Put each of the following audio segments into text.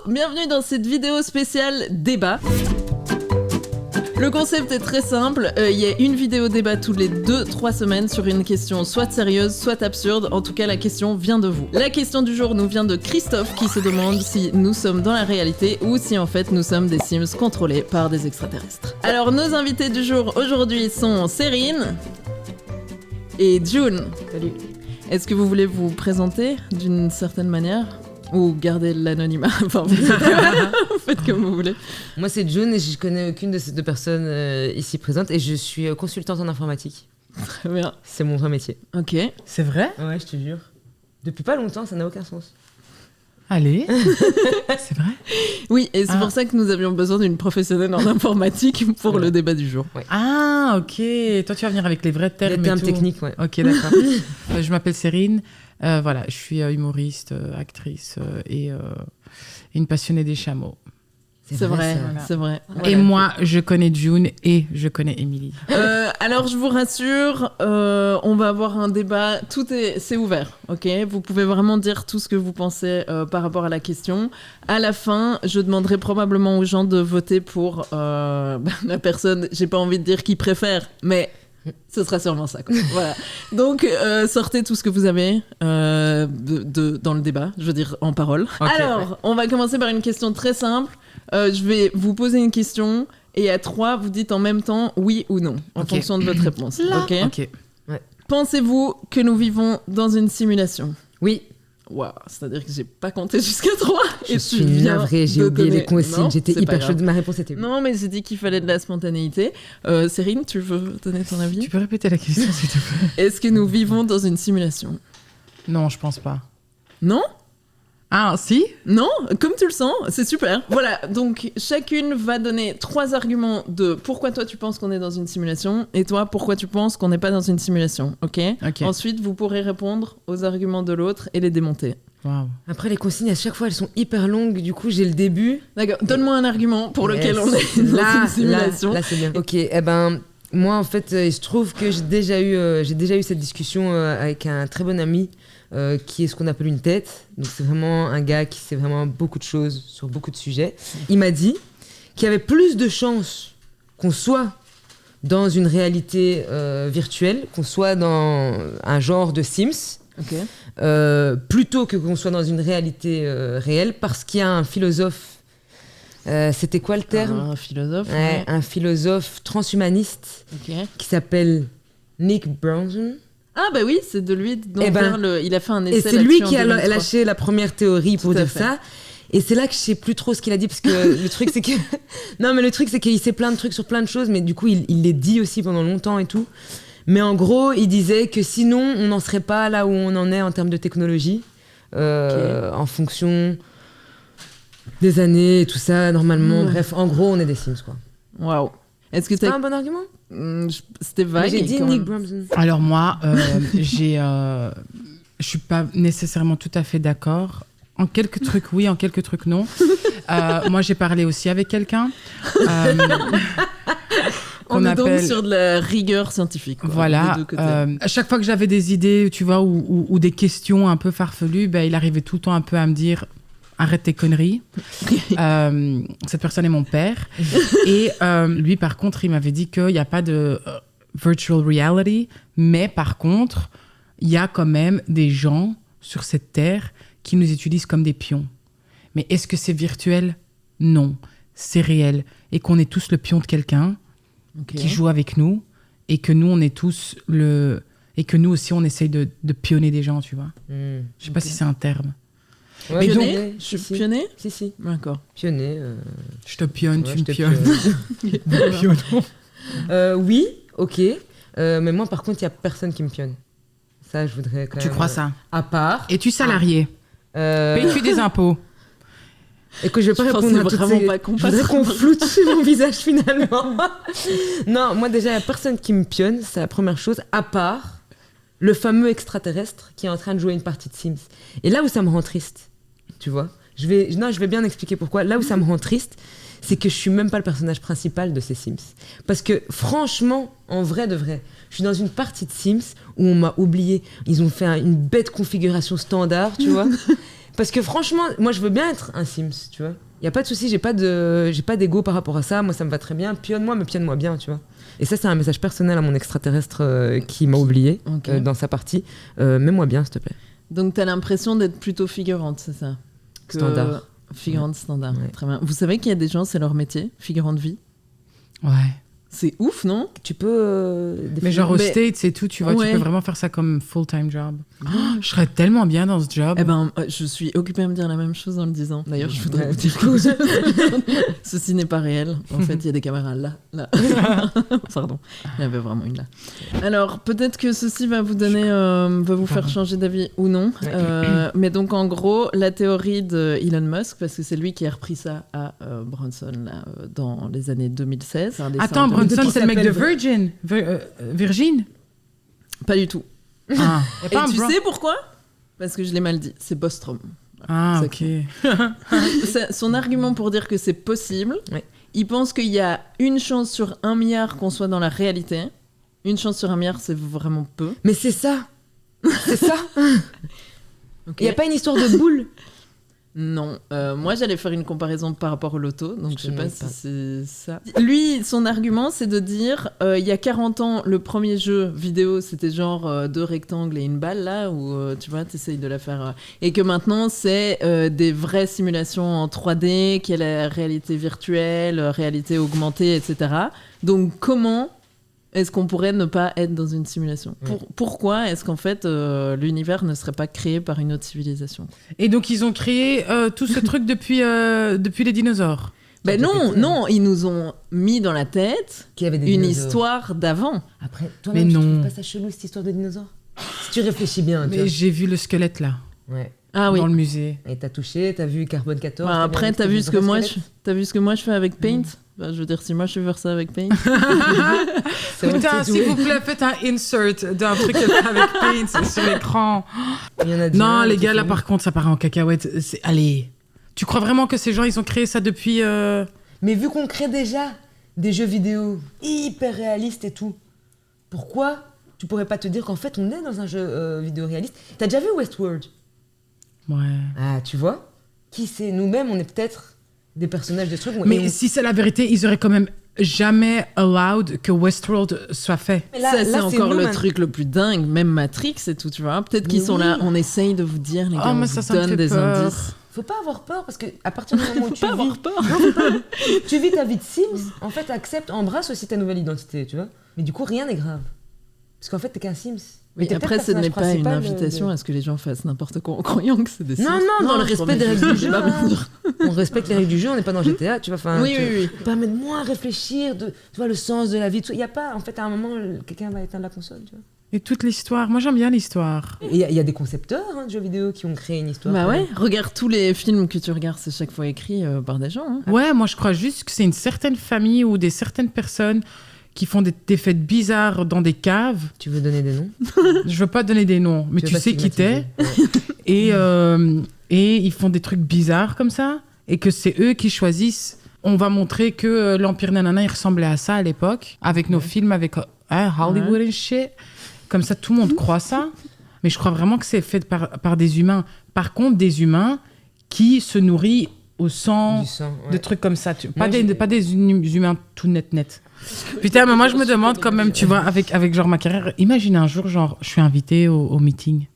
bienvenue dans cette vidéo spéciale débat. Le concept est très simple, il y a une vidéo débat tous les 2-3 semaines sur une question soit sérieuse, soit absurde, en tout cas la question vient de vous. La question du jour nous vient de Christophe qui se demande si nous sommes dans la réalité ou si en fait nous sommes des Sims contrôlés par des extraterrestres. Alors nos invités du jour aujourd'hui sont Cérine et June. Salut. Est-ce que vous voulez vous présenter d'une certaine manière ? Ou garder l'anonymat, enfin vous faites comme vous voulez. Moi c'est June et je connais aucune de ces deux personnes ici présentes et je suis consultante en informatique. Très bien. C'est mon vrai métier. Ok. C'est vrai ? Ouais, je te jure. Depuis pas longtemps, ça n'a aucun sens. Allez. C'est vrai ? Oui, et c'est pour ça que nous avions besoin d'une professionnelle en informatique pour le débat du jour. Ouais. Ah, ok. Toi, tu vas venir avec les vrais termes. Les termes et tout. techniques, ouais. Ok, d'accord. Je m'appelle Cérine. Voilà, je suis humoriste, actrice et une passionnée des chameaux. C'est vrai, Voilà. c'est vrai. Et Voilà. moi, je connais June et je connais Émilie. Alors je vous rassure, on va avoir un débat, c'est ouvert, ok ? Vous pouvez vraiment dire tout ce que vous pensez par rapport à la question. À la fin, je demanderai probablement aux gens de voter pour la personne, j'ai pas envie de dire qui préfère, mais ce sera sûrement ça, quoi. Voilà. Donc sortez tout ce que vous avez dans le débat, je veux dire en parole. Okay. Alors, on va commencer par une question très simple. Je vais vous poser une question et à 3, vous dites en même temps oui ou non, en fonction de votre réponse. Ok. Ok. Pensez-vous que nous vivons dans une simulation ? Oui. Waouh, c'est-à-dire que j'ai pas compté jusqu'à 3. Je suis navrée, j'ai oublié les consignes. J'étais hyper chaude. Ma réponse était oui. Non, mais j'ai dit qu'il fallait de la spontanéité. Cérine, tu veux donner ton avis ? Tu peux répéter la question, s'il te plaît ? Est-ce que nous vivons dans une simulation ? Non, je pense pas. Non ? Ah, si ? Non, comme tu le sens, c'est super. Voilà, donc chacune va donner 3 arguments de pourquoi toi tu penses qu'on est dans une simulation et toi pourquoi tu penses qu'on n'est pas dans une simulation, ok ? Ensuite, vous pourrez répondre aux arguments de l'autre et les démonter. Waouh. Après, les consignes, à chaque fois, elles sont hyper longues. Du coup, j'ai le début. D'accord, donne-moi un argument pour lequel on est dans une simulation. Là, c'est bien. Ok, moi, en fait, il se trouve que j'ai déjà eu cette discussion avec un très bon ami qui est ce qu'on appelle une tête. Donc, c'est vraiment un gars qui sait vraiment beaucoup de choses sur beaucoup de sujets. Il m'a dit qu'il y avait plus de chances qu'on soit dans une réalité virtuelle, qu'on soit dans un genre de Sims, plutôt que qu'on soit dans une réalité réelle, parce qu'il y a un philosophe. C'était quoi le terme ? Un philosophe. Ouais, un philosophe transhumaniste qui s'appelle Nick Bronson. Ah bah oui, c'est de lui dont il a fait un essai. Et c'est lui qui a lâché la première théorie pour dire ça. Et c'est là que je sais plus trop ce qu'il a dit, parce que le truc c'est que non, mais le truc c'est qu'il sait plein de trucs sur plein de choses, mais du coup il les dit aussi pendant longtemps et tout. Mais en gros, il disait que sinon on n'en serait pas là où on en est en termes de technologie, en fonction des années et tout ça, normalement. Bref, en gros, on est des Sims, quoi. Waouh. Est-ce que c'est pas un bon argument ? C'était vague. J'ai dit Nick Bronson. Alors moi, je suis pas nécessairement tout à fait d'accord. En quelques trucs oui, en quelques trucs non. Moi, j'ai parlé aussi avec quelqu'un. On est donc sur de la rigueur scientifique. Quoi, voilà. À chaque fois que j'avais des idées, tu vois, ou des questions un peu farfelues, il arrivait tout le temps un peu à me dire « Arrête tes conneries ». Cette personne est mon père. Et lui, par contre, il m'avait dit qu'il n'y a pas de virtual reality, mais par contre, il y a quand même des gens sur cette terre qui nous utilisent comme des pions. Mais est-ce que c'est virtuel ? Non, c'est réel. Et qu'on est tous le pion de quelqu'un qui joue avec nous, et que nous, on est tous et que nous aussi, on essaye de pionner des gens, tu vois. Je sais pas si c'est un terme. Ouais, pionner ? Je suis pionner ? Si. D'accord. Pionner. Je te pionne, ouais, tu me pionnes. Oui, ok. Mais moi, par contre, il n'y a personne qui me pionne. Ça, je voudrais quand même... Tu crois ça ? À part... Es-tu salarié ? Payes-tu des impôts ? Et que je vais pas répondre à toutes ces... Je voudrais qu'on floute mon visage finalement. Non, moi déjà, il n'y a personne qui me pionne, c'est la première chose, à part le fameux extraterrestre qui est en train de jouer une partie de Sims. Et là où ça me rend triste, tu vois, je vais bien expliquer pourquoi. Là où ça me rend triste, c'est que je suis même pas le personnage principal de ces Sims. Parce que franchement, en vrai de vrai, je suis dans une partie de Sims où on m'a oublié. Ils ont fait une bête configuration standard, tu vois. Parce que franchement, moi, je veux bien être un Sims, tu vois. Il y a pas de souci, j'ai pas d'ego par rapport à ça. Moi, ça me va très bien. Pionne-moi, mais pionne-moi bien, tu vois. Et ça, c'est un message personnel à mon extraterrestre qui m'a oublié dans sa partie. Mets-moi bien, s'il te plaît. Donc, t'as l'impression d'être plutôt figurante, c'est ça? Standard. Figurante standard, Ouais. très bien. Vous savez qu'il y a des gens, c'est leur métier, figurant de vie. Ouais. C'est ouf, non? Tu peux... Mais genre au Mais- States et tout, tu vois, Ouais. tu peux vraiment faire ça comme full-time job. Je serais tellement bien dans ce job. Eh ben, je suis occupée à me dire la même chose en le disant. D'ailleurs, je voudrais Ouais, vous dire que ceci n'est pas réel. En fait, il y a des caméras là. Pardon, il y en avait vraiment une là. Alors, peut-être que ceci va vous donner, va vous faire changer d'avis ou non. Ouais. Mais donc, en gros, la théorie de Elon Musk, parce que c'est lui qui a repris ça à Bronson là, dans les années 2016. Un dessin Attends, de- Bronson, qui c'est le mec de s'appelle- Virgin Pas du tout. Ah, y a Et pas un tu Bron- sais pourquoi? Parce que je l'ai mal dit. C'est Bostrom. Ah, C'est ok. Son argument pour dire que c'est possible, Ouais. il pense qu'il y a une chance sur 1 milliard qu'on soit dans la réalité. Une chance sur 1 milliard, c'est vraiment peu. Mais c'est ça. C'est ça. Ok. Il n'y a pas une histoire de boule. Non, moi j'allais faire une comparaison par rapport au loto, donc je sais pas demande si pas. c'est ça. Lui, son argument, c'est de dire, il y a 40 ans, le premier jeu vidéo, c'était genre 2 rectangles et une balle, là, où tu vois, t'essayes de la faire... et que maintenant, c'est des vraies simulations en 3D, qu'il y a la réalité virtuelle, réalité augmentée, etc. Donc comment est-ce qu'on pourrait ne pas être dans une simulation? Pourquoi est-ce qu'en fait, l'univers ne serait pas créé par une autre civilisation? Et donc, ils ont créé tout ce truc depuis les dinosaures. Ben Ça t'a non, pété, non, ils nous ont mis dans la tête Qui avait des une dinosaures. histoire d'avant. Après, toi, Mais tu non. trouves pas ça chelou, cette histoire de dinosaures? Si tu réfléchis bien, tu Mais vois. j'ai vu le squelette là, Ouais. Ah oui. dans le musée. Et t'as touché, t'as vu Carbone 14. Bah, t'as après, bien t'as vu que ce c'était que des moi, vrais t'as vu ce que moi je fais avec Paint. Bah, je veux dire, si moi je vais faire ça avec Paint. C'est vrai que Putain, c'est s'il doué. vous plaît, faites un insert d'un truc avec Paint sur l'écran. Il y en a déjà Non, un les qui gars, là, fait- par contre, ça part en cacahuète. Allez. Tu crois vraiment que ces gens, ils ont créé ça depuis... Mais vu qu'on crée déjà des jeux vidéo hyper réalistes et tout, pourquoi tu pourrais pas te dire qu'en fait on est dans un jeu vidéo réaliste? T'as déjà vu Westworld? Ouais. Ah, tu vois? Qui sait? Nous-mêmes, on est peut-être des personnages de ce truc. Mais si c'est la vérité, ils auraient quand même jamais allowed que Westworld soit fait. Mais là, ça, c'est là, encore nous, le maintenant. truc le plus dingue. Même Matrix et tout, tu vois. Peut-être qu'ils Mais sont là, oui. on essaye de vous dire, les gars, Oh, on mais vous ça me donne fait des peur. indices. Faut pas avoir peur parce que à partir du moment où tu Pas vis, avoir peur. tu vis ta vie de Sims, en fait, accepte, embrasse aussi ta nouvelle identité, tu vois. Mais du coup, rien n'est grave. Parce qu'en fait, t'es qu'un Sims. Mais Oui, t'es après, peut-être ce n'est personnage pas une principal invitation à ce que les gens fassent n'importe quoi en croyant que c'est des Non, Sims. non, dans le je respect des remets règles juste- du jeu. j'ai pas hein. besoin. On respecte les règles du jeu, on n'est pas dans GTA, tu vois. Enfin, Oui, tu- oui, oui. permet de moins réfléchir, de, tu vois, le sens de la vie. Il y a pas, en fait, à un moment, quelqu'un va éteindre la console, tu vois. Et toute l'histoire. Moi, j'aime bien l'histoire. Et il y a des concepteurs hein, de jeux vidéo qui ont créé une histoire. Bah quand ouais, même. regarde tous les films que tu regardes, c'est chaque fois écrit par des gens. hein. Ouais, moi, je crois juste que c'est une certaine famille ou des certaines personnes qui font des fêtes bizarres dans des caves. Tu veux donner des noms? Je veux pas donner des noms, mais veux tu pas sais qui t'es. stigmatiser. Ouais. Et ils font des trucs bizarres comme ça. Et que c'est eux qui choisissent. On va montrer que l'Empire Nanana, il ressemblait à ça à l'époque. Avec nos films, avec Hollywood and shit. Comme ça, tout le monde croit ça. Mais je crois vraiment que c'est fait par des humains. Par contre, des humains qui se nourrissent au sang, Du sang, de ouais. trucs comme ça. Moi, Pas des humains tout net. Putain, mais moi, je me demande quand même, tu vois, avec genre ma carrière, imagine un jour, genre, je suis invitée au meeting.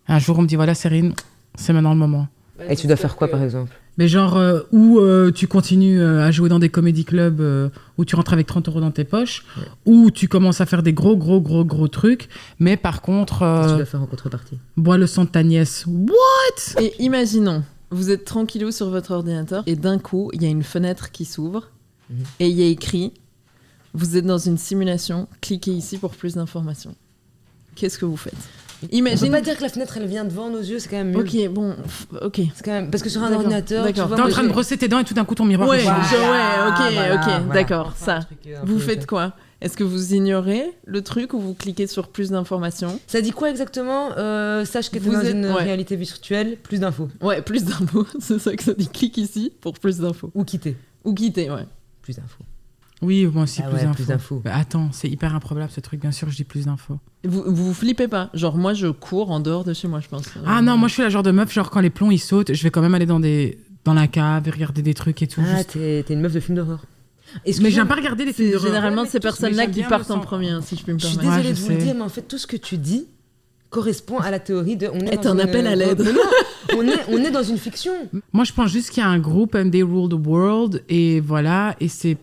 Un jour, on me dit, voilà, Cérine, c'est maintenant le moment. Et tu dois faire quoi, par exemple? Mais genre, où tu continues à jouer dans des comédie clubs, où tu rentres avec 30 € dans tes poches, où tu commences à faire des gros trucs, mais par contre, Qu'est-ce que tu dois faire en contrepartie? bois le sang de ta nièce. What? Et imaginons, vous êtes tranquillou sur votre ordinateur et d'un coup, il y a une fenêtre qui s'ouvre et il y a écrit « Vous êtes dans une simulation, cliquez ici pour plus d'informations ». Qu'est-ce que vous faites? On peut Imagine... pas dire que la fenêtre, elle vient devant nos yeux, c'est quand même mieux. Ok, bon, ok. C'est quand même... Parce que sur un D'accord, ordinateur, tu d'accord. vois, T'es en moi, train de j'ai- brosser tes dents et tout d'un coup, ton miroir Ouais, il change. ok, d'accord, Enfin, ça. un truc, un Vous peu faites fait. quoi? Est-ce que vous ignorez le truc ou vous cliquez sur plus d'informations? Ça dit quoi exactement? Sache que tu es Vous dans êtes- une ouais. réalité virtuelle, plus d'infos. Ouais, plus d'infos, c'est ça que ça dit. Clique ici pour plus d'infos. Ou quitter, Ou quitter, ouais. plus d'infos. Oui, moi aussi, Ah plus ouais, d'infos. plus d'infos. Bah, attends, c'est hyper improbable ce truc, bien sûr, je dis plus d'infos. Vous flippez pas? Genre, moi, je cours en dehors de chez moi, je pense. Ah non, moi je suis la genre de meuf, genre quand les plombs ils sautent, je vais quand même aller dans la cave et regarder des trucs et tout. Ah, juste- t'es une meuf de film d'horreur. Mais j'aime pas regarder les films d'horreur. Généralement, Ouais, mais ces tous- personnes-là mais j'aime qui bien partent me en sentir- premier, si je puis me Je suis permettre. désolée Ouais, de je vous le sais. dire, mais en fait, tout ce que tu dis correspond à la théorie de... On est Est dans un une- appel à l'aide. Mais non, on est dans une fiction. Moi je pense juste qu'il y a un groupe and they rule the world et voilà, et c'est...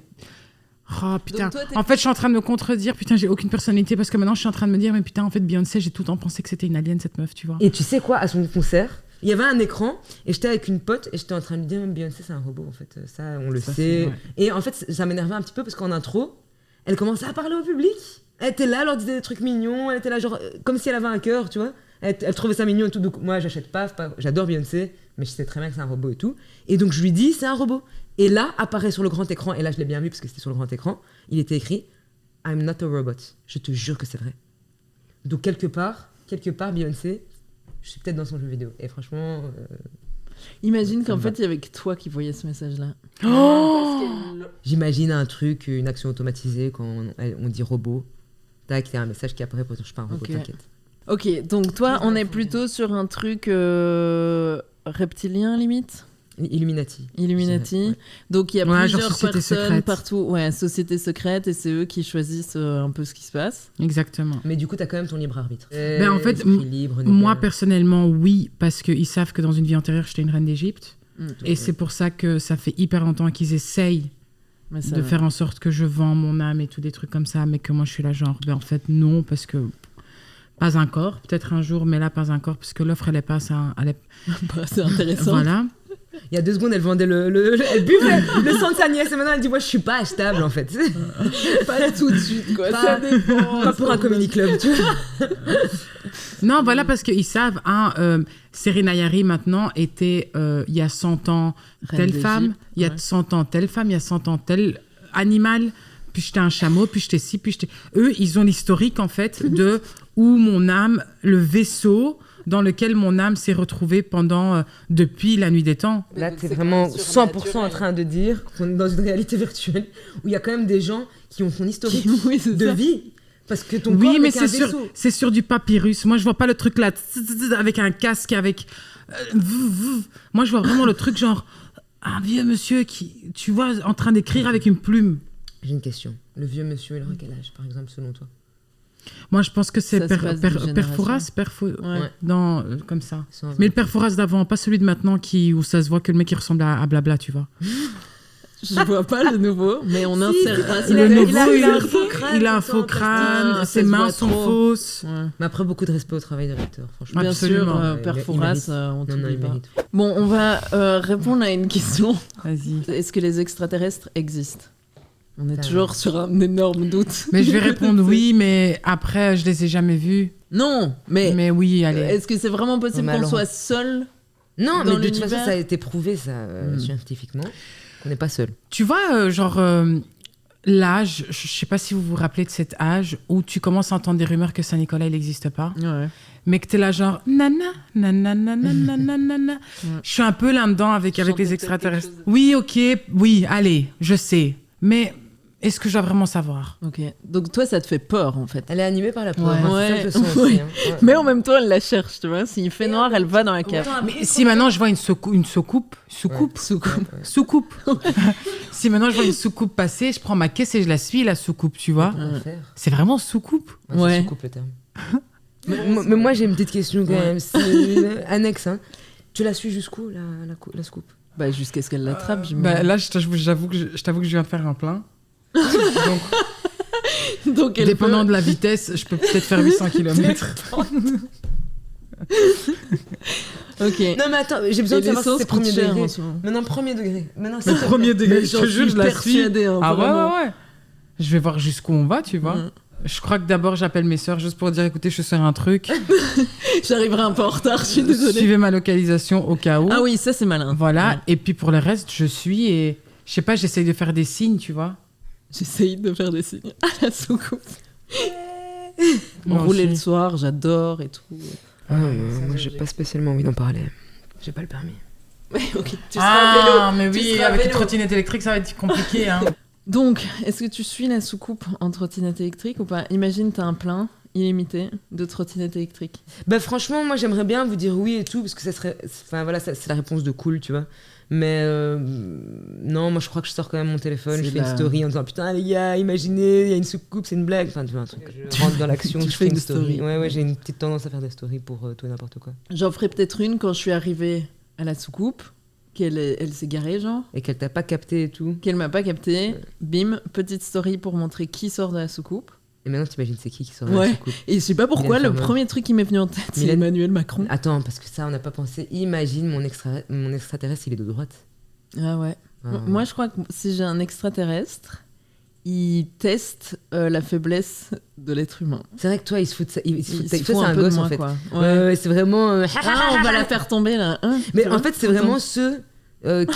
Oh putain, Donc toi, t'es- en fait je suis en train de me contredire, putain j'ai aucune personnalité parce que maintenant je suis en train de me dire mais putain en fait Beyoncé j'ai tout le temps pensé que c'était une alien cette meuf, tu vois. Et tu sais quoi, à son concert, il y avait un écran et j'étais avec une pote et j'étais en train de lui dire même Beyoncé c'est un robot en fait, ça on le Ça, sait. c'est vrai. Et en fait ça m'énervait un petit peu parce qu'en intro, elle commençait à parler au public. Elle était là, elle leur disait des trucs mignons, elle était là genre comme si elle avait un cœur, tu vois. Elle trouvait ça mignon et tout. Donc moi j'achète pas, j'adore Beyoncé, mais je sais très bien que c'est un robot et tout. Et donc je lui dis c'est un robot. Et là apparaît sur le grand écran, et là je l'ai bien vu parce que c'était sur le grand écran, il était écrit I'm not a robot. Je te jure que c'est vrai. Donc quelque part Beyoncé, je suis peut-être dans son jeu vidéo. Et franchement, Imagine Ça qu'en me fait, il y avait que toi qui voyais ce message-là. j'imagine un truc, une action automatisée quand on dit robot. Tac, il y a un message qui apparaît pour dire je suis pas un robot, Ok. t'inquiète. Ok, donc toi, Plus on est d'infos, plutôt sur un truc reptilien, limite? Illuminati. Illuminati. Ouais. Donc il y a Ouais, genre plusieurs société personnes secrète. partout. Ouais, société secrète, et c'est eux qui choisissent un peu ce qui se passe. Exactement. Mais du coup, t'as quand même ton libre arbitre. Ben, en fait, Esprit libre, Moi nickel. personnellement oui, parce qu'ils savent que dans une vie antérieure j'étais une reine d'Égypte. Et c'est pour ça que ça fait hyper longtemps qu'ils essayent Mais ça de va. faire en sorte que je vends mon âme et tout des trucs comme ça, mais que moi je suis là genre, ben en fait non, parce que pas encore, peut-être un jour, mais là pas encore, parce que l'offre elle est pas ça, elle est... Bah, c'est intéressant. Voilà. Il y a 2 secondes, elle vendait elle buvait le sang de sa nièce et maintenant elle dit moi je suis pas achetable en fait. Pas tout de suite, quoi. Pas- Ça dépend. Pas pour un comedy club, tu vois. Non, voilà, parce qu'ils savent, Serena Yari maintenant était, il y a 100 ans, Reine telle d'Égypte, femme, il y a ouais. 100 ans, telle femme, il y a 100 ans, tel animal, puis j'étais un chameau, puis j'étais ci, puis j'étais... Eux, ils ont l'historique, en fait, de où mon âme, le vaisseau dans lequel mon âme s'est retrouvée pendant, depuis la nuit des temps. Là, donc t'es c'est vraiment quand même 100% en surnaturel. train de dire qu'on est dans une réalité virtuelle où il y a quand même des gens qui ont ton historique Oui, c'est de ça. vie. Parce que ton corps Oui, mais n'est qu'un c'est sur, vaisseau. c'est sur du papyrus. Moi, je vois pas le truc là, avec un casque, avec... Moi, je vois vraiment le truc genre, un vieux monsieur qui, tu vois, en train d'écrire avec une plume. J'ai une question. Le vieux monsieur, il aura quel âge, par exemple, selon toi? Moi, je pense que c'est Ça se passe de génération. Perforas, Ouais. comme ça. Sans- Mais le Perforas d'avant, pas celui de maintenant où ça se voit que le mec il ressemble à Blabla, tu vois. Je vois pas le nouveau, mais on insérera ça. Le il a- nouveau, il a un il faux crâne, il a un tout ça, faux en crâne, plastique. ses Ça se mains voit sont trop. fausses. Ouais. Mais après, beaucoup de respect au travail de l'acteur, franchement. Bien Absolument. sûr, Ouais, Père il Fouras, mérite. on Non, t'oublie il pas. mérite. Bon, on va répondre à une question. Vas-y. Est-ce que les extraterrestres existent? On est Putain. toujours sur un énorme doute. Mais je vais répondre oui, mais après, je les ai jamais vus. Non, mais Mais oui, allez. est-ce que c'est vraiment possible Mais qu'on alors- soit seul? Non, Dans mais de toute façon, l'univers. ça a été prouvé, ça, scientifiquement, qu'on n'est pas seul. Tu vois, l'âge, je sais pas si vous vous rappelez de cet âge où tu commences à entendre des rumeurs que Saint-Nicolas, il n'existe pas, Ouais. mais que t'es là genre nana, nana, nana, nana. Je suis un peu là-dedans avec Chanter les peut-être extraterrestres. quelque chose. Oui, ok, oui, allez, je sais. Mais est-ce que je dois vraiment savoir? Ok. Donc toi, ça te fait peur en fait. Elle est animée par la peur, Ouais. hein, c'est ça que je sens Ouais. aussi. Hein. Ouais. Mais en même temps, elle la cherche, tu vois. S'il fait noir, elle va dans la cave. Mais si maintenant je vois une soucoupe, soucoupe. Si maintenant je vois une soucoupe passer, je prends ma caisse et je la suis, la soucoupe, tu vois. On va faire. C'est vraiment soucoupe. Ouais. Ouais. C'est sous-coupe, le terme. mais moi, j'ai une petite question quand même. C'est annexe. Hein. Tu la suis jusqu'où, la scoop? Bah, jusqu'à ce qu'elle l'attrape, j'imagine. Bah, là, je t'avoue que je viens de faire un plein. Donc, Donc, elle dépendant peut- de la vitesse, je peux peut-être faire 800 km. Ok. Non, mais attends, j'ai besoin Et de savoir si l'essence c'est coûte premier cher degré. en ce moment. Maintenant, premier degré. Maintenant, Le c'est premier degré, Mais je j'en te jure, suis je la suis. persuadée, hein, Ah ouais, vraiment. ouais. Je vais voir jusqu'où on va, tu vois. Mm. Je crois que d'abord, j'appelle mes sœurs juste pour dire, écoutez, je sers un truc. J'arriverai un peu en retard, je suis désolée. Suivez ma localisation au cas où. Ah oui, ça c'est malin. Voilà. Ouais. Et puis pour le reste, je suis et... Je sais pas, j'essaye de faire des signes, tu vois. J'essaye de faire des signes à la soucoupe. Moi Rouler aussi. le soir, j'adore et tout. moi, j'ai pas spécialement envie d'en parler. J'ai pas le permis. Ouais, ok. Tu seras à vélo. mais Tu oui, seras à avec une vélo. trottinette électrique, ça va être compliqué. Hein. Donc, est-ce que tu suis la soucoupe en trottinette électrique ou pas? Imagine, t'as un plein illimité de trottinettes électriques. Bah franchement, moi j'aimerais bien vous dire oui et tout, parce que ça serait... Enfin voilà, c'est la réponse de cool, tu vois. Mais non, moi je crois que je sors quand même mon téléphone, je fais une story en disant putain les gars, imaginez, il y a une soucoupe, c'est une blague. Enfin tu vois, un truc. Je rentre dans l'action, je fais une story. Ouais, j'ai une petite tendance à faire des stories pour tout et n'importe quoi. J'en ferai peut-être une quand je suis arrivée à la soucoupe, elle s'est garée genre. Et qu'elle t'a pas capté et tout. Qu'elle m'a pas capté. Bim, petite story pour montrer qui sort de la soucoupe. Et maintenant, t'imagines c'est qui sort de la soucoupe. Et je sais pas pourquoi, le premier truc qui m'est venu en tête, c'est Emmanuel Macron. Attends, parce que ça, on n'a pas pensé. Imagine mon extraterrestre, il est de droite. Ah ouais. Moi, je crois que si j'ai un extraterrestre, il teste la faiblesse de l'être humain. C'est vrai que toi, il se fout de ça. Il se fout de ça. C'est un gosse, en fait. Ouais, c'est vraiment... on va la faire tomber, là. Mais en fait, c'est vraiment ceux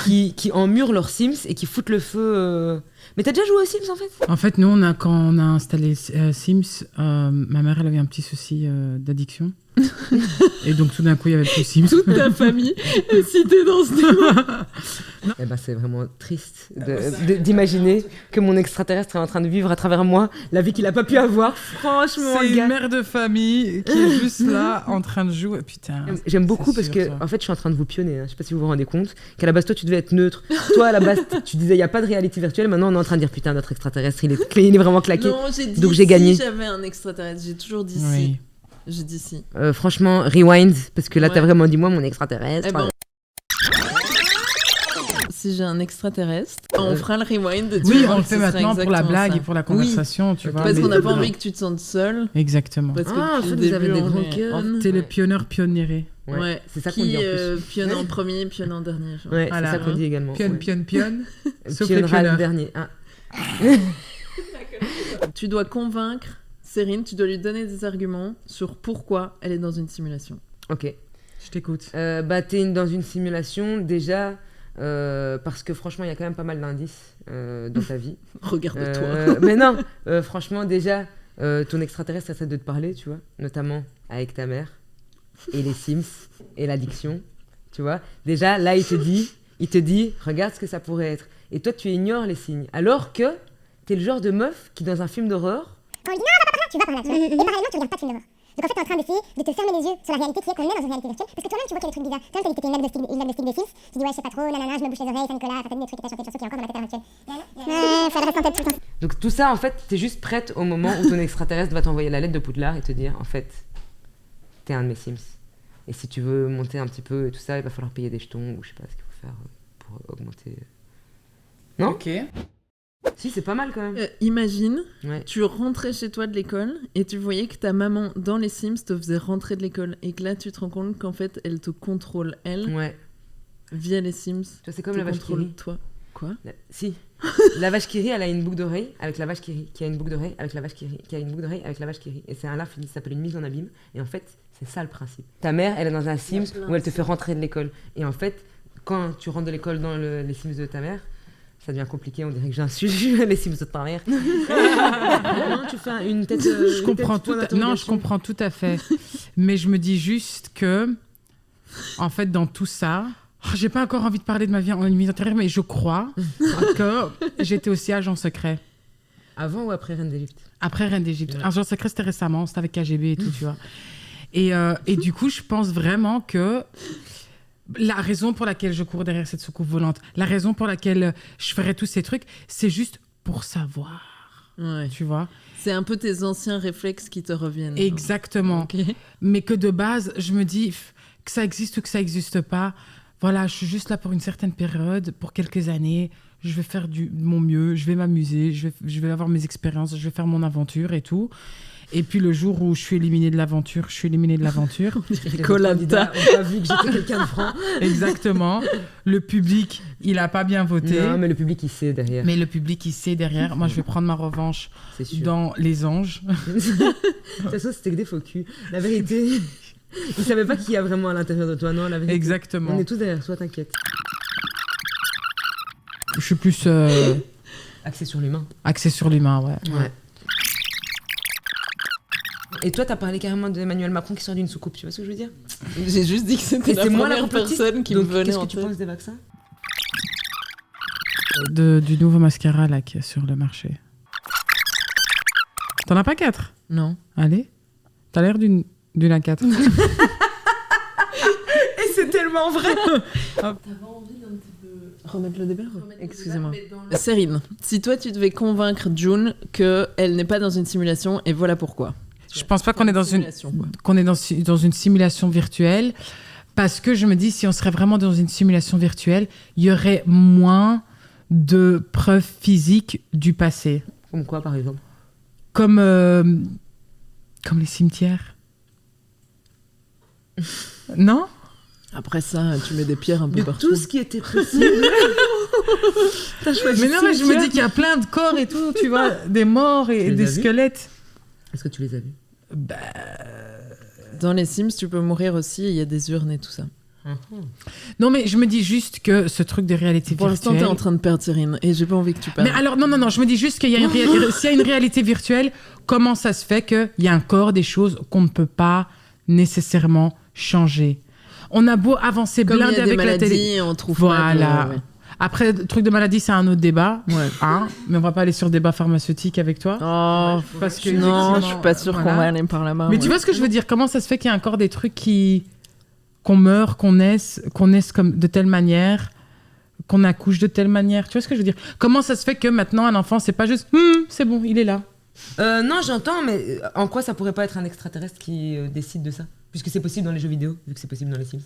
qui emmurent leurs Sims et qui foutent le feu... Mais t'as déjà joué aux Sims, en fait? En fait, nous, quand on a installé Sims, ma mère, elle avait un petit souci d'addiction. Et donc, tout d'un coup, il y avait plus Sims. Toute ta famille est citée dans ce débat. Eh ben, c'est vraiment triste d'imaginer que mon extraterrestre est en train de vivre à travers moi la vie qu'il a pas pu avoir. Franchement, c'est une mère de famille qui est juste là en train de jouer. Putain. J'aime beaucoup parce que en fait, je suis en train de vous pionner. Je sais pas si vous vous rendez compte qu'à la base, toi, tu devais être neutre. Toi, à la base, tu disais il y a pas de réalité virtuelle. Maintenant, on est en train de dire putain, notre extraterrestre, il est vraiment claqué. Non, j'ai dit donc j'ai gagné. Si j'avais un extraterrestre, j'ai toujours dit oui. si. J'ai dit si. Franchement, rewind parce que là, t'as vraiment dit moi, mon extraterrestre. Si j'ai un extraterrestre, on fera le rewind. Oui, on le fait maintenant pour la blague et pour la conversation, tu vois. Parce qu'on n'a pas envie que tu te sentes seule. Exactement. Parce que en fait, vous avez des grands cœurs. T'es le pionniéré. Ouais, c'est ça qu'on dit en plus. Pionne en premier, pionne en dernier. Genre. Ouais, c'est ça qu'on dit également. Pionne. Sauf les pionnera le pionneurs. dernier. Tu dois convaincre Cérine, tu dois lui donner des arguments sur pourquoi elle est dans une simulation. Ok. Je t'écoute. T'es dans une simulation déjà parce que franchement, il y a quand même pas mal d'indices dans ta vie. Regarde-toi. Mais non, franchement, déjà, ton extraterrestre essaie de te parler, tu vois, notamment avec ta mère et les Sims et l'addiction, tu vois. Déjà, là, il te dit, regarde ce que ça pourrait être. Et toi, tu ignores les signes. Alors que t'es le genre de meuf qui, dans un film d'horreur... Quand on lui dit non, tu vas par là, tu vois. Et parallèlement, tu regardes pas de film d'horreur. Donc en fait, t'es en train d'essayer de te fermer les yeux sur la réalité qui est qu'on est dans une réalité virtuelle. Parce que toi-même, tu vois qu'il y a des trucs bizarres. Toi-même, t'as dit que t'étais une meuf de style des Sims. Tu dis ouais, je sais pas trop, nanana, je me bouche les oreilles, ça Nicolas, t'as des trucs et t'as chanté des chansons qui est encore dans la tête à l'heure actuelle. Ouais, ça reste en tête tout le temps. Donc tout ça, en fait, t'es juste prête au moment où ton extraterrestre va t'envoyer la lettre de Poudlard et te dire, en fait, t'es un de mes Sims. Et si tu veux monter un petit peu et tout ça, il va falloir payer des jetons ou je sais pas ce qu'il faut faire pour augmenter. Non ? Ok. Si, c'est pas mal quand même. Imagine, Ouais. tu rentrais chez toi de l'école et tu voyais que ta maman dans les Sims te faisait rentrer de l'école et que là tu te rends compte qu'en fait elle te contrôle Ouais. via les Sims. Tu vois, c'est comme te la vache contrôle Kiri. toi. Quoi? Si. La vache Kiri, elle a une boucle d'oreille avec la vache Kiri, qui a une boucle d'oreille avec la vache Kiri, qui a une boucle d'oreille avec la vache Kiri. Et c'est un l'infini, ça s'appelle une mise en abîme. Et en fait, c'est ça le principe. Ta mère, elle est dans un Sims où elle te fait rentrer de l'école. Et en fait, quand tu rentres de l'école dans les Sims de ta mère, ça devient compliqué, on dirait que j'insulte les Sims de ta mère. Non, tu fais une tête. Je comprends tout à fait. Mais je me dis juste que, en fait, dans tout ça, j'ai pas encore envie de parler de ma vie en vie antérieure, mais je crois que j'étais aussi agent secret. Avant ou après Reine d'Égypte? Après Reine d'Égypte. Ouais. Agent secret, c'était récemment, c'était avec KGB et tout, tu vois. Et du coup, je pense vraiment que la raison pour laquelle je cours derrière cette soucoupe volante, la raison pour laquelle je ferais tous ces trucs, c'est juste pour savoir, Ouais. tu vois. C'est un peu tes anciens réflexes qui te reviennent. Exactement. Ok. Mais que de base, je me dis que ça existe ou que ça n'existe pas. Voilà, je suis juste là pour une certaine période, pour quelques années. Je vais faire de mon mieux, je vais m'amuser, je vais avoir mes expériences, je vais faire mon aventure et tout. Et puis le jour où je suis éliminée de l'aventure, je suis éliminée de l'aventure. Koh-Lanta. On n'a pas vu que j'étais quelqu'un de franc. Exactement. Le public, il n'a pas bien voté. Non, mais le public, il sait derrière. Mais le public, il sait derrière. Moi, je vais prendre ma revanche C'est sûr. dans Les Anges. De toute façon, c'était que des faux culs. La vérité, ils savaient pas qui y a vraiment à l'intérieur de toi, non, la vérité. Exactement. On est tous derrière toi, t'inquiète. Je suis plus Axé sur l'humain. axée sur l'humain, ouais. Ouais. Et toi, t'as parlé carrément d'Emmanuel Macron qui sort d'une soucoupe, tu vois ce que je veux dire? J'ai juste dit que c'était Et la c'est moi la première complotiste. personne qui Donc, me venait qu'est-ce en que tu tête. penses des vaccins? Du nouveau mascara là qui est sur le marché. T'en as pas 4? Non. Allez. T'as l'air d'une A4. Et c'est tellement vrai. T'avais envie d'un petit peu remettre le débat? Excusez-moi. Cérine, si toi tu devais convaincre June qu'elle n'est pas dans une simulation, et voilà pourquoi. Je pense pas qu'on est dans une simulation virtuelle, parce que je me dis, si on serait vraiment dans une simulation virtuelle, il y aurait moins de preuves physiques du passé. Comme quoi, par exemple? Comme les cimetières. Non? Après ça, tu mets des pierres un peu De partout. tout ce qui était possible. T'as choisi Mais non, mais je me cimetière. dis qu'il y a plein de corps et tout, tu vois, des morts et les des as vus squelettes. Est-ce que tu les as vus? Dans les Sims, tu peux mourir aussi, il y a des urnes et tout ça. Non, mais je me dis juste que ce truc de réalité Pour l'instant, virtuelle... t'es en train de perdre Cyrine, et j'ai pas envie que tu parles. Mais alors, non, je me dis juste qu'il y a s'il y a une réalité virtuelle, comment ça se fait qu'il y a encore des choses qu'on ne peut pas nécessairement changer? On a beau avancer Comme il blindé y a des avec la télé. maladies, on trouve Voilà. pas de... ouais. Après, le truc de maladie, c'est un autre débat. Ouais. Hein, mais on va pas aller sur le débat pharmaceutique avec toi. Oh, Parce que non, je effectivement, suis pas sûre voilà. qu'on va aller par là-bas. Mais tu vois ce que je veux dire? Comment ça se fait qu'il y a encore des trucs qu'on meurt, qu'on naisse comme de telle manière, qu'on accouche de telle manière? Tu vois ce que je veux dire? Comment ça se fait que maintenant un enfant, c'est pas juste c'est bon, il est là? Non, j'entends, mais en quoi ça pourrait pas être un extraterrestre qui décide de ça? Puisque c'est possible dans les jeux vidéo, vu que c'est possible dans les Sims.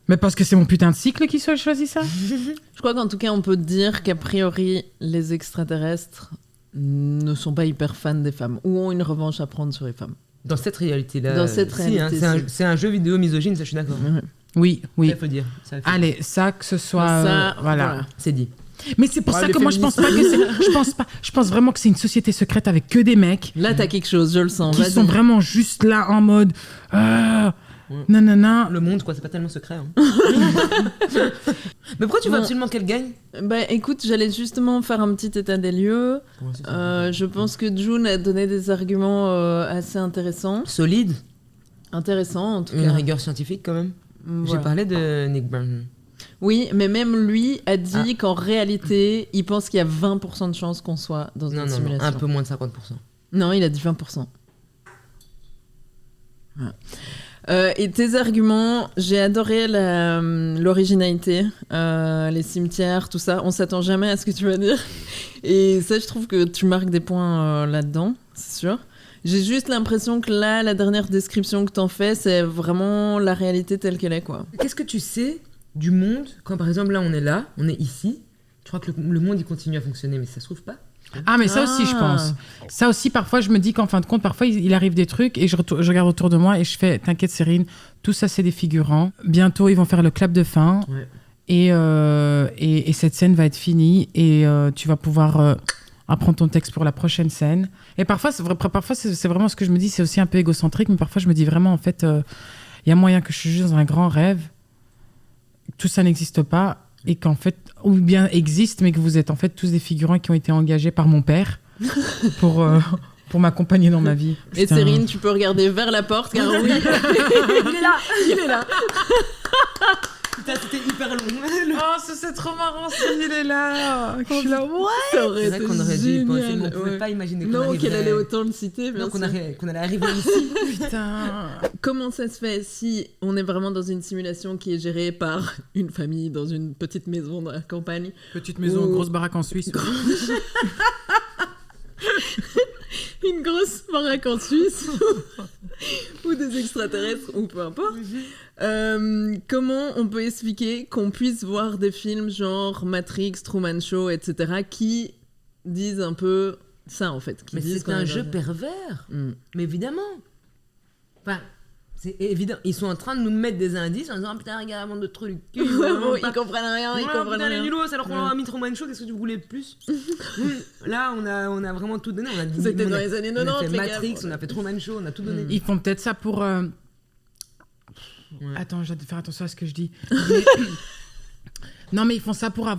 Mais parce que c'est mon putain de cycle qui choisit ça? Je crois qu'en tout cas, on peut dire qu'a priori, les extraterrestres ne sont pas hyper fans des femmes, ou ont une revanche à prendre sur les femmes. Dans cette réalité-là. Dans cette réalité, c'est un jeu vidéo misogyne, ça je suis d'accord. Oui. Ça, il faut dire. Ça, il faut dire. Allez, ça, que ce soit... Ça, voilà. C'est dit. Mais c'est pour Ouais, ça les que moi, je pense pas que c'est... Je pense vraiment que c'est une société secrète avec que des mecs Là, t'as quelque chose, je le sens. qui Vas-y. sont vraiment juste là en mode... Non. Le monde, quoi, c'est pas tellement secret. Hein. Mais pourquoi tu veux Bon. absolument qu'elle gagne? Bah écoute, j'allais justement faire un petit état des lieux. Je pense que June a donné des arguments assez intéressants. Solide. Intéressants, en tout Une cas. rigueur scientifique, quand même. Voilà. J'ai parlé de Nick Brown. Oui, mais même lui a dit qu'en réalité, il pense qu'il y a 20% de chances qu'on soit dans une Non, simulation. un peu moins de 50%. Non, il a dit 20%. Voilà. Et tes arguments, j'ai adoré l'originalité, les cimetières, tout ça. On s'attend jamais à ce que tu vas dire. Et ça, je trouve que tu marques des points là-dedans, c'est sûr. J'ai juste l'impression que là, la dernière description que t'en fais, c'est vraiment la réalité telle qu'elle est, quoi. Qu'est-ce que tu sais du monde quand, par exemple, là, on est ici? Je crois que le monde, il continue à fonctionner, mais ça se trouve pas. Ah, mais ça aussi, je pense. Ça aussi, parfois, je me dis qu'en fin de compte, parfois, il arrive des trucs et je regarde autour de moi et je fais, t'inquiète, Cyrine, tout ça, c'est des figurants. Bientôt, ils vont faire le clap de fin Ouais. et cette scène va être finie et tu vas pouvoir apprendre ton texte pour la prochaine scène. Et parfois, c'est vraiment ce que je me dis, c'est aussi un peu égocentrique, mais parfois, je me dis vraiment, en fait, il y a moyen que je suis juste dans un grand rêve, tout ça n'existe pas. Et qu'en fait, ou bien existe, mais que vous êtes en fait tous des figurants qui ont été engagés par mon père pour m'accompagner dans ma vie. Et Putain. Cyrine, tu peux regarder vers la porte, car oui, il est là. Putain, c'était hyper long. Oh, ça c'est trop marrant, il est là. Je suis là, ouais. Ça aurait C'est vrai été qu'on aurait dû y penser, mais on génial. pouvait Ouais. pas imaginer qu'on Non, arriverait... qu'elle allait autant le citer, bien Non, qu'on sûr. allait arriver ici. Putain. Comment ça se fait si on est vraiment dans une simulation qui est gérée par une famille dans une petite maison dans la campagne? Petite maison, Ou- grosse baraque en Suisse. Une grosse baraque en Suisse ou des extraterrestres ou peu importe. Comment on peut expliquer qu'on puisse voir des films genre Matrix, Truman Show, etc. qui disent un peu ça en fait, qui Mais disent c'est qu'on un est jeu dans- pervers. Mm. Mais évidemment. Enfin, c'est évident. Ils sont en train de nous mettre des indices en disant putain, regarde, monde de trou du cul. Bon, ils comprennent rien, ils comprennent putain, les rien. nulos, alors qu'on leur a mis Truman Show, qu'est-ce que vous voulez de plus? Là, on a vraiment tout donné. On a dit, C'était on dans a- les années on a 90, fait les Matrix, gars. on a fait Truman Show, on a tout donné. Ils font peut-être ça pour... Ouais. Attends, je dois faire attention à ce que je dis. Non, mais ils font ça pour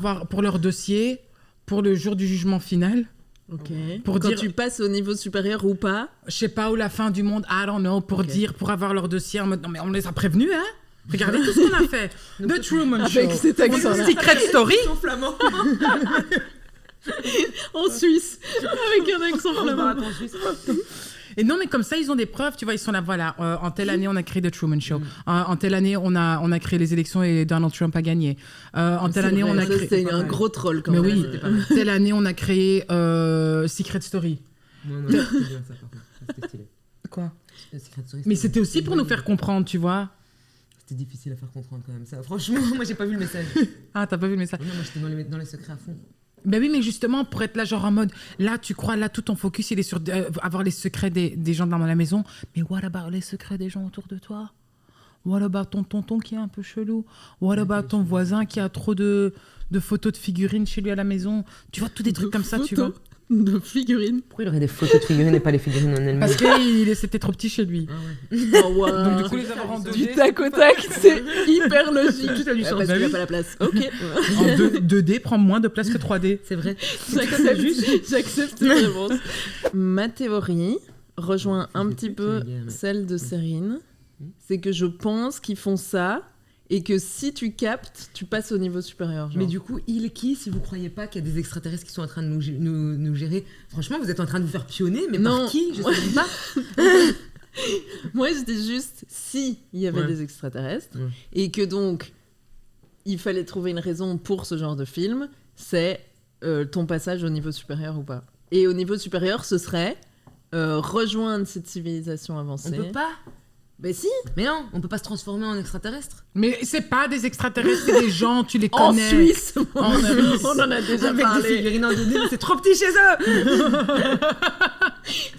leur dossier, pour le jour du jugement final. Ok. Pour Quand dire- tu passes au niveau supérieur ou pas. Je sais pas où la fin du monde, I don't know, pour Ok. dire, pour avoir leur dossier en mode, non mais on les a prévenus, hein. Regardez tout ce qu'on a fait. The Truman Show. Avec cet accent-là. Secret Story. Ils sont flamands. En Suisse, avec un accent flamand. Et non, mais comme ça, ils ont des preuves, tu vois, ils sont là, voilà, en telle année, on a créé The Truman Show. En telle année, on a créé les élections et Donald Trump a gagné. En telle année, on a créé... C'était un gros troll quand mais même. oui, telle année, on a créé Secret Story. Non, c'était bien ça, par contre. C'était stylé. Quoi? Secret Story, Mais c'était aussi pour nous faire comprendre, tu vois. C'était difficile à faire comprendre quand même, ça. Franchement, moi, j'ai pas vu le message. Ah, t'as pas vu le message? Non, moi, j'étais dans les secrets à fond. Ben oui, mais justement, pour être là, genre en mode, là, tu crois, là, tout ton focus, il est sur avoir les secrets des gens dans la maison. Mais what about les secrets des gens autour de toi? What about ton tonton qui est un peu chelou? What about ton voisin qui a trop de photos de figurines chez lui à la maison? Tu vois, tous des trucs comme ça, tu vois. De figurines. Pourquoi il aurait des photos de figurines et pas les figurines en elles-mêmes? Parce que c'était trop petit chez lui. Oh, wow. Donc, du coup, les avoir en 2D. Du tac au tac, c'est hyper logique. Tout a du sens. Parce Bah qu'il n'y a oui. pas la place. Ok. En 2D prend moins de place que 3D. C'est vrai. J'accepte tes réponses. Ma théorie rejoint un petit peu celle de Cérine. C'est que je pense qu'ils font ça et que si tu captes, tu passes au niveau supérieur. Genre. Mais du coup, il est qui si vous croyez pas qu'il y a des extraterrestres qui sont en train de nous gérer? Franchement, vous êtes en train de vous faire pionner, mais Non. par qui? Je sais même pas. Moi, je dis juste si il y avait des extraterrestres et que donc il fallait trouver une raison pour ce genre de film, c'est ton passage au niveau supérieur ou pas. Et au niveau supérieur, ce serait rejoindre cette civilisation avancée. On peut pas. Mais si. Mais non, on peut pas se transformer en extraterrestre. Mais c'est pas des extraterrestres, c'est des gens, tu les En connais. Suisse, on en a déjà Avec des parlé. figurines en 2D, mais c'est trop petit chez eux.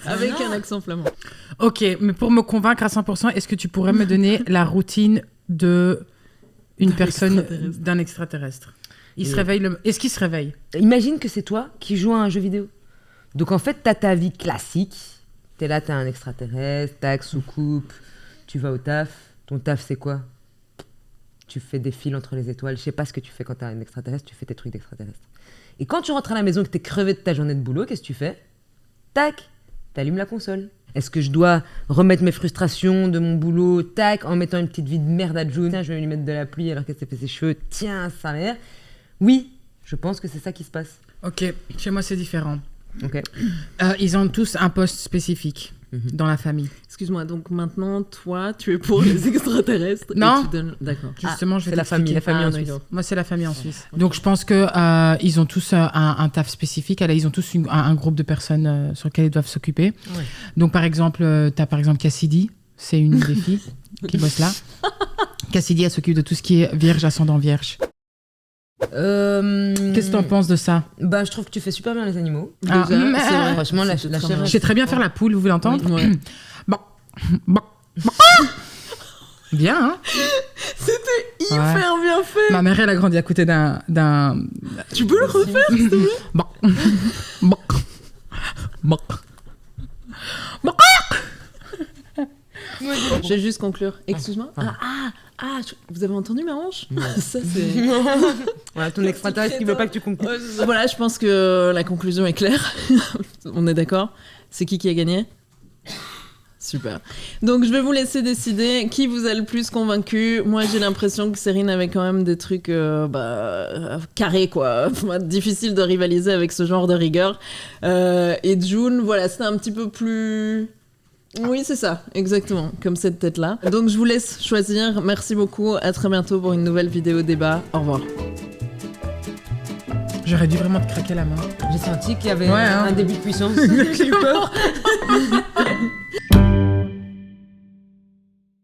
Avec Non. un accent flamand. Ok, mais pour me convaincre à 100%, est-ce que tu pourrais me donner la routine de une personne, d'un extraterrestre? Il se réveille Est-ce qu'il se réveille? Imagine que c'est toi qui joues à un jeu vidéo. Donc en fait, t'as ta vie classique. T'es là, t'as un extraterrestre, tac, soucoupe, tu vas au taf. Ton taf, c'est quoi? Tu fais des fils entre les étoiles. Je sais pas ce que tu fais quand t'as un extraterrestre, tu fais tes trucs d'extraterrestre. Et quand tu rentres à la maison et que t'es crevé de ta journée de boulot, qu'est-ce que tu fais? Tac, t'allumes la console. Est-ce que je dois remettre mes frustrations de mon boulot, tac, en mettant une petite vie de merde à June? Tiens, je vais lui mettre de la pluie alors qu'elle s'est fait ses cheveux. Tiens, sa mère. Oui, je pense que c'est ça qui se passe. Ok, chez moi c'est différent. Ok. Ils ont tous un poste spécifique dans la famille. Excuse-moi, donc maintenant, toi, tu es pour les extraterrestres. Non. Et tu donnes... D'accord. Justement, je vais c'est la famille t'expliquer. en Suisse. d'accord. Moi, c'est la famille en Suisse. Donc, je pense que ils ont tous un taf spécifique. Là, ils ont tous un groupe de personnes sur lesquelles ils doivent s'occuper. Ouais. Donc, par exemple, tu as par exemple Cassidy. C'est une des filles qui bosse là. Cassidy, elle s'occupe de tout ce qui est vierge, ascendant vierge. Qu'est-ce que t'en penses de ça? Bah, je trouve que tu fais super bien les animaux. Ah, Déjà, mais- c'est vrai. Franchement, la C'était très chèvre. bien. Je sais très bien faire la poule, vous voulez entendre? Ouais. Bon. Bien, hein? C'était hyper bien fait. Ma mère, elle a grandi à côté d'un... Tu peux le refaire? Bon. Bon. Bon. Bon. Je vais juste conclure. Excuse-moi. Vous avez entendu ma hanche? Ça, c'est... Voilà, ton extraterrestre qui veut pas que tu conclues. Voilà, je pense que la conclusion est claire. On est d'accord? C'est qui a gagné? Super. Donc, je vais vous laisser décider qui vous a le plus convaincu. Moi, j'ai l'impression que Cérine avait quand même des trucs carrés, quoi. Difficile de rivaliser avec ce genre de rigueur. Et June, voilà, c'était un petit peu plus... Oui, c'est ça, exactement, comme cette tête-là. Donc, je vous laisse choisir. Merci beaucoup. À très bientôt pour une nouvelle vidéo débat. Au revoir. J'aurais dû vraiment te craquer la main. J'ai senti qu'il y avait Ouais, hein. un début de puissance. J'ai eu peur.